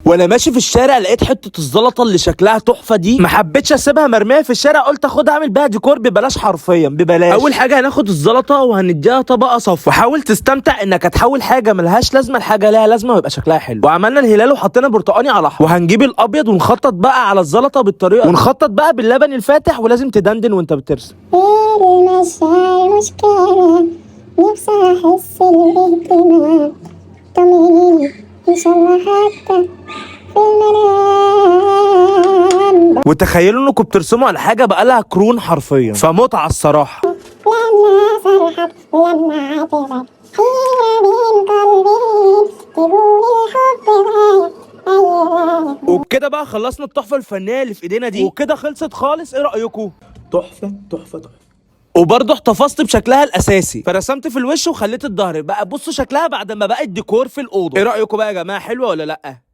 وانا ماشي في الشارع لقيت حته الزلطه اللي شكلها تحفه دي، ما حبيتش اسيبها مرميه في الشارع، قلت اخدها اعمل بيها ديكور ببلاش، حرفيا ببلاش. اول حاجه هناخد الزلطه وهنديها طبقه صفرا، وحاول تستمتع انك هتحول حاجه ملهاش لازمه لحاجه ليها لازمه ويبقى شكلها حلو. وعملنا الهلال وحطينا برتقاني على احمر، وهنجيب الابيض ونخطط بقى على الزلطه بالطريقه، ونخطط بقى باللبن الفاتح، ولازم تدندن وانت بترسم. المشاعر مشكلة، نفسي أحس الاهتمام، طمنيني إن شاء الله حتى في المنام. وتخيلوا انكم بترسموا على حاجه بقالها قرون حرفيا، فمتعه الصراحه. لما فرحت لما عاتبت حيرة بين قلبين، تقول الحب غاية أي غاية. وبكده بقى خلصنا التحفه الفنيه اللي في ايدينا دي، وكده خلصت خالص. ايه رايكم؟ تحفه تحفه تحفه. وبرضه احتفظت بشكلها الاساسي، فرسمت في الوش وخليت الظهر بقى. بصوا شكلها بعد ما بقت ديكور في الاوضه. ايه رايكم بقى يا جماعه؟ حلوه ولا لا؟